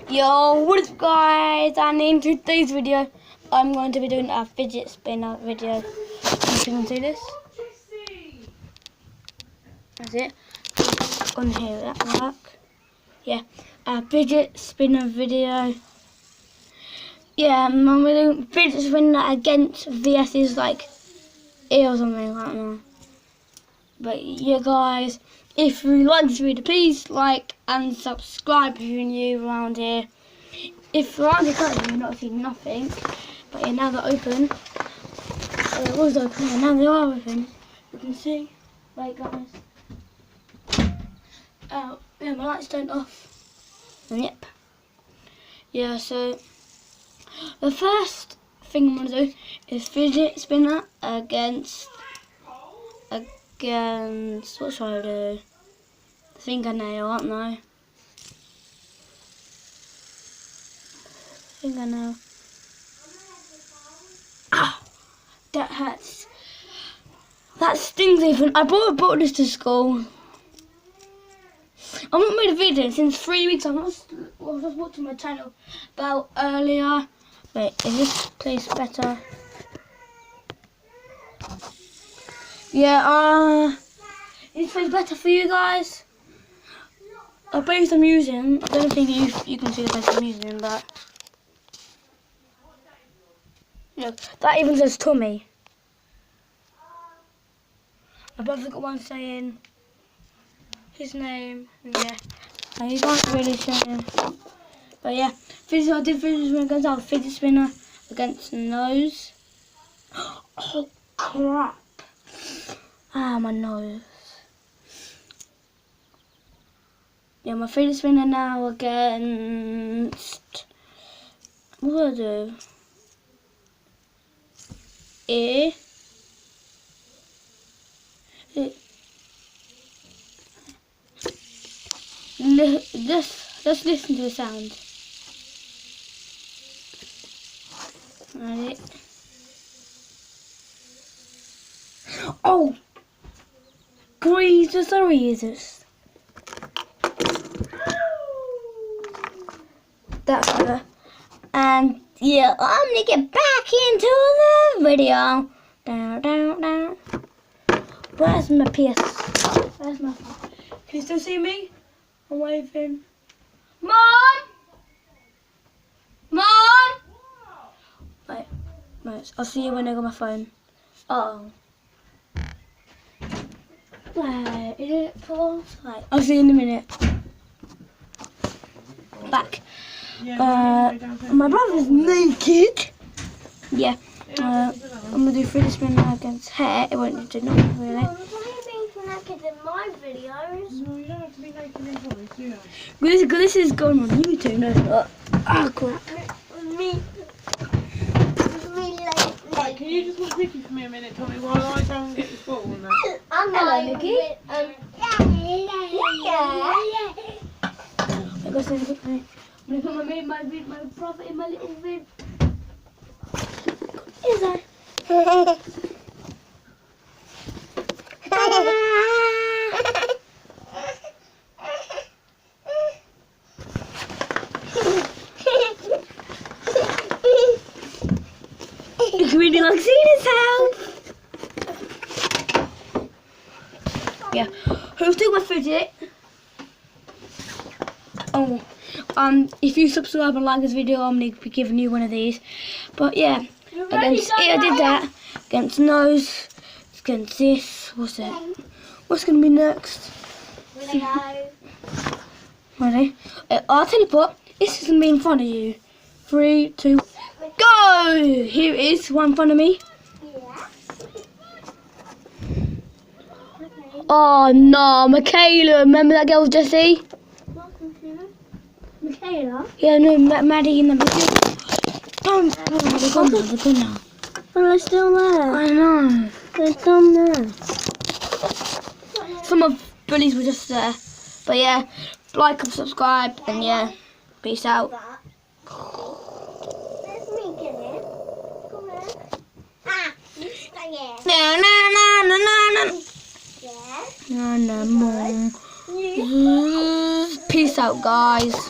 Yo, what is up guys, and in today's video I'm going to be doing a fidget spinner video. You can see this. That's it. On here, that work. Yeah, a fidget spinner video. Yeah, I'm doing fidget spinner against VS's like E or something, I don't know. But yeah guys, if you like this video, please like and subscribe if you're new around here. If you're around the country, you're not seeing nothing. But yeah, now they're open. It was open and now they are open. You can see. Wait guys. Oh, yeah, my lights turned off. And yep. Yeah, so the first thing I'm going to do is fidget spinner against what should I do? Fingernail, aren't I? Fingernail. Ah, that hurts. That stings even. I brought this to school. I've not made a video since 3 weeks. I was just watching my channel about earlier. Wait, is this place better? Yeah, is this place better for you guys? The place I'm using, I don't think you can see the place I'm using, but look, that even says Tommy. My brother's got one saying his name, yeah. And you can't really show him. But yeah, I did fidget spinner against our fidget spinner against nose. Oh crap. Ah, my nose. Yeah, my fidget spinner now against, what do I do? Ear. Let's listen to the sound. Ready? Oh! Grease, sorry, is this? That's better. And yeah, I'm gonna get back into the video. Down. Where's my PS? Where's my phone? Can you still see me? I'm waving. Mom! Wait, I'll see you when I got my phone. Uh-oh. Wait, is it paused? Right, I'll see you in a minute. Back. My brother's naked. Yeah. I'm gonna do fidget spinner against hair. It won't do nothing really. Well, there's only being naked in my videos. No, you don't have to be naked in yours, do you? This is going on YouTube. No. Oh crap. Right, can you just watch Nikki for me a minute, Tommy, while I go and get this bottle and that? Hello, Nikki. I got something to me. I'm gonna put my prophet in my little vid. Is that? It's really like seeing himself. Yeah, who's doing my fidget? Oh, if you subscribe and like this video, I'm gonna be giving you one of these. But yeah, against I did that. Against nose, against this. What's it? What's gonna be next? Ready? I'll teleport. This is gonna be in front of you. 3, 2, go! Here it is, one in front of me. Oh no, Michaela, remember that girl Jessie? Michaela? Yeah, no, Maddie in the video. They're gone now. But they're still there. I know. They're still there. Some of bullies were just there. But yeah, like and subscribe, and yeah, peace out. Let me get it. Come on. Ah, you stay here. No. Yeah. No, Mom. Peace out, guys.